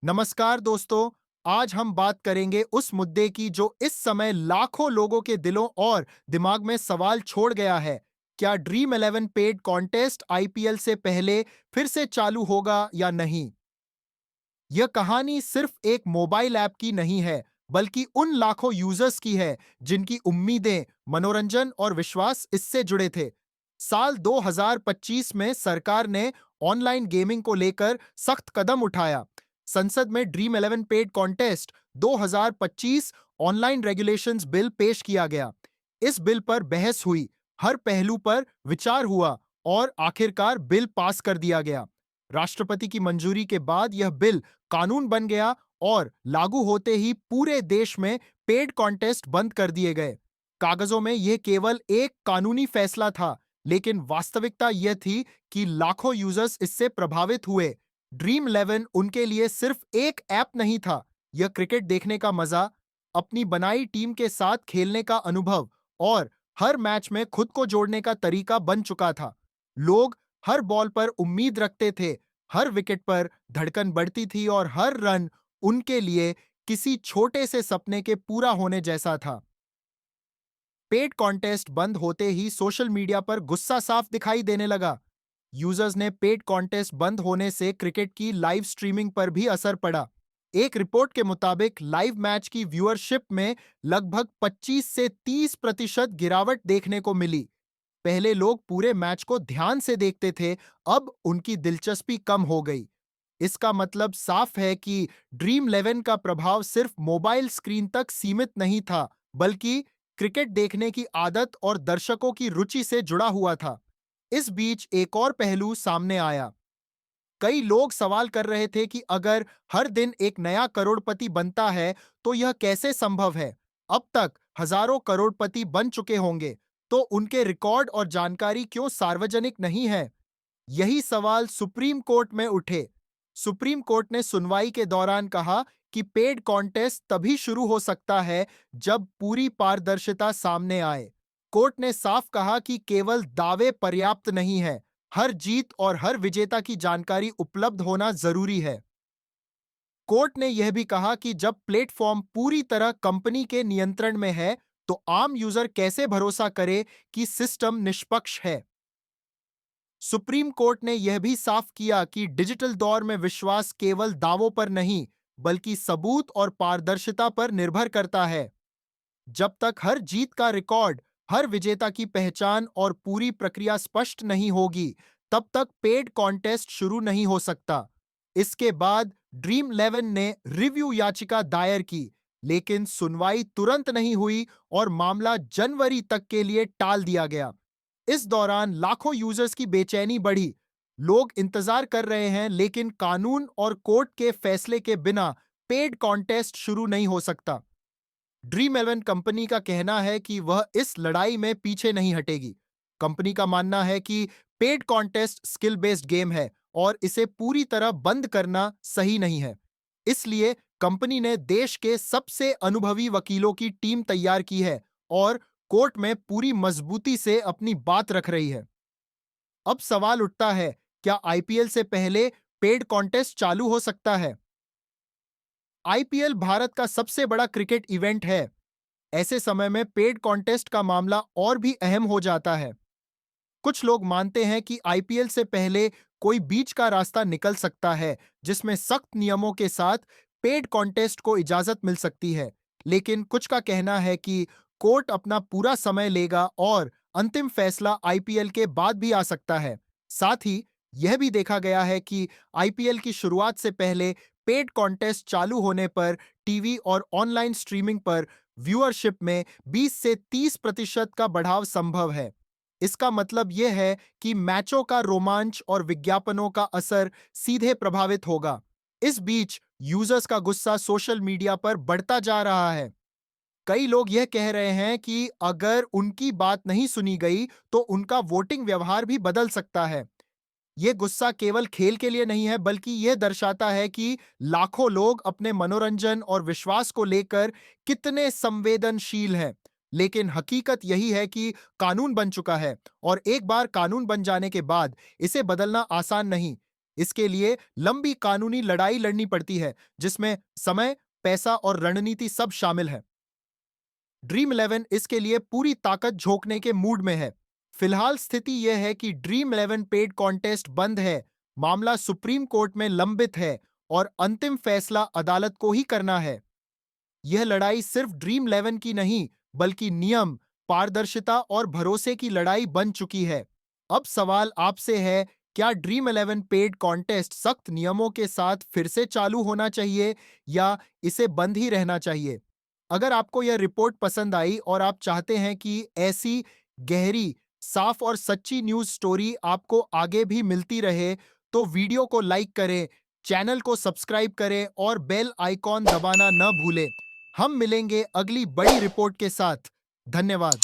नमस्कार दोस्तों। आज हम बात करेंगे उस मुद्दे की जो इस समय लाखों लोगों के दिलों और दिमाग में सवाल छोड़ गया है। क्या ड्रीम 11 पेड कॉन्टेस्ट आईपीएल से पहले फिर से चालू होगा या नहीं? यह कहानी सिर्फ एक मोबाइल ऐप की नहीं है, बल्कि उन लाखों यूजर्स की है जिनकी उम्मीदें, मनोरंजन और विश्वास इससे जुड़े थे। साल 2025 में सरकार ने ऑनलाइन गेमिंग को लेकर सख्त कदम उठाया। संसद में dream 11 paid contest 2025 online regulations bill पेश किया गया। इस बिल पर बहस हुई, हर पहलू पर विचार हुआ और आखिरकार बिल पास कर दिया गया। राष्ट्रपति की मंजूरी के बाद यह बिल कानून बन गया और लागू होते ही पूरे देश में पेड कॉन्टेस्ट बंद कर दिए गए। कागजों में यह केवल एक कानूनी फैसला था, लेकिन वास्तविकता यह थी कि लाखों यूजर्स इससे प्रभावित हुए। ड्रीम 11 उनके लिए सिर्फ एक ऐप नहीं था, यह क्रिकेट देखने का मजा, अपनी बनाई टीम के साथ खेलने का अनुभव और हर मैच में खुद को जोड़ने का तरीका बन चुका था। लोग हर बॉल पर उम्मीद रखते थे, हर विकेट पर धड़कन बढ़ती थी और हर रन उनके लिए किसी छोटे से सपने के पूरा होने जैसा था। पेड कॉन्टेस्ट बंद होते ही सोशल मीडिया पर गुस्सा साफ दिखाई देने लगा। यूजर्स ने पेड कॉन्टेस्ट बंद होने से क्रिकेट की लाइव स्ट्रीमिंग पर भी असर पड़ा। एक रिपोर्ट के मुताबिक लाइव मैच की व्यूअरशिप में लगभग 25 से 30% गिरावट देखने को मिली। पहले लोग पूरे मैच को ध्यान से देखते थे, अब उनकी दिलचस्पी कम हो गई। इसका मतलब साफ है कि ड्रीम 11 का प्रभाव सिर्फ मोबाइल स्क्रीन तक सीमित नहीं था, बल्कि क्रिकेट देखने की आदत और दर्शकों की रुचि से जुड़ा हुआ था। इस बीच एक और पहलू सामने आया। कई लोग सवाल कर रहे थे कि अगर हर दिन एक नया करोड़पति बनता है, तो यह कैसे संभव है? अब तक हजारों करोड़पति बन चुके होंगे, तो उनके रिकॉर्ड और जानकारी क्यों सार्वजनिक नहीं है? यही सवाल सुप्रीम कोर्ट में उठे। सुप्रीम कोर्ट ने सुनवाई के दौरान कहा कि पेड कॉन्टेस्ट तभी शुरू हो सकता है जब पूरी पारदर्शिता सामने आए। कोर्ट ने साफ कहा कि केवल दावे पर्याप्त नहीं है, हर जीत और हर विजेता की जानकारी उपलब्ध होना जरूरी है। कोर्ट ने यह भी कहा कि जब प्लेटफॉर्म पूरी तरह कंपनी के नियंत्रण में है, तो आम यूजर कैसे भरोसा करे कि सिस्टम निष्पक्ष है। सुप्रीम कोर्ट ने यह भी साफ किया कि डिजिटल दौर में विश्वास केवल दावों पर नहीं, बल्कि सबूत और पारदर्शिता पर निर्भर करता है। जब तक हर जीत का रिकॉर्ड, हर विजेता की पहचान और पूरी प्रक्रिया स्पष्ट नहीं होगी, तब तक पेड कॉन्टेस्ट शुरू नहीं हो सकता। इसके बाद ड्रीम 11 ने रिव्यू याचिका दायर की, लेकिन सुनवाई तुरंत नहीं हुई और मामला जनवरी तक के लिए टाल दिया गया। इस दौरान लाखों यूजर्स की बेचैनी बढ़ी। लोग इंतजार कर रहे हैं, लेकिन कानून और कोर्ट के फैसले के बिना पेड कॉन्टेस्ट शुरू नहीं हो सकता। ड्रीम 11 कंपनी का कहना है कि वह इस लड़ाई में पीछे नहीं हटेगी। कंपनी का मानना है कि paid contest skill based game है और इसे पूरी तरह बंद करना सही नहीं है। इसलिए कंपनी ने देश के सबसे अनुभवी वकीलों की टीम तैयार की है और कोर्ट में पूरी मजबूती से अपनी बात रख रही है। अब सवाल उठता है, क्या आईपीएल से पहले पेड कॉन्टेस्ट चालू हो सकता है? आईपीएल भारत का सबसे बड़ा क्रिकेट इवेंट है। ऐसे समय में पेड कॉन्टेस्ट का मामला और भी अहम हो जाता है। कुछ लोग मानते हैं कि आईपीएल से पहले कोई बीच का रास्ता निकल सकता है, जिसमें सख्त नियमों के साथ पेड कॉन्टेस्ट को इजाजत मिल सकती है। लेकिन कुछ का कहना है कि कोर्ट अपना पूरा समय लेगा और अंतिम फैसला आईपीएल के बाद भी आ सकता है। साथ ही यह भी देखा गया है कि आईपीएल की शुरुआत से पहले पेड कॉन्टेस्ट चालू होने पर टीवी और ऑनलाइन स्ट्रीमिंग पर व्यूअरशिप में 20 से 30% का बढ़ाव संभव है। इसका मतलब यह है कि मैचों का रोमांच और विज्ञापनों का असर सीधे प्रभावित होगा। इस बीच यूजर्स का गुस्सा सोशल मीडिया पर बढ़ता जा रहा है। कई लोग यह कह रहे हैं कि अगर उनकी बात नहीं सुनी गई, तो उनका वोटिंग व्यवहार भी बदल सकता है। यह गुस्सा केवल खेल के लिए नहीं है, बल्कि यह दर्शाता है कि लाखों लोग अपने मनोरंजन और विश्वास को लेकर कितने संवेदनशील हैं। लेकिन हकीकत यही है कि कानून बन चुका है और एक बार कानून बन जाने के बाद इसे बदलना आसान नहीं। इसके लिए लंबी कानूनी लड़ाई लड़नी पड़ती है, जिसमें समय, पैसा और रणनीति सब शामिल है। ड्रीम 11 इसके लिए पूरी ताकत झोंकने के मूड में है। फिलहाल स्थिति यह है कि ड्रीम 11 पेड कॉन्टेस्ट बंद है, मामला सुप्रीम कोर्ट में लंबित है और अंतिम फैसला अदालत को ही करना है। यह लड़ाई सिर्फ ड्रीम 11 की नहीं, बल्कि नियम, पारदर्शिता और भरोसे की लड़ाई बन चुकी है। अब सवाल आपसे है, क्या ड्रीम 11 पेड कॉन्टेस्ट सख्त नियमों के साथ फिर से चालू होना चाहिए या इसे बंद ही रहना चाहिए? अगर आपको यह रिपोर्ट पसंद आई और आप चाहते हैं कि ऐसी गहरी, साफ और सच्ची न्यूज़ स्टोरी आपको आगे भी मिलती रहे, तो वीडियो को लाइक करें, चैनल को सब्सक्राइब करें और बेल आइकॉन दबाना न भूलें। हम मिलेंगे अगली बड़ी रिपोर्ट के साथ। धन्यवाद।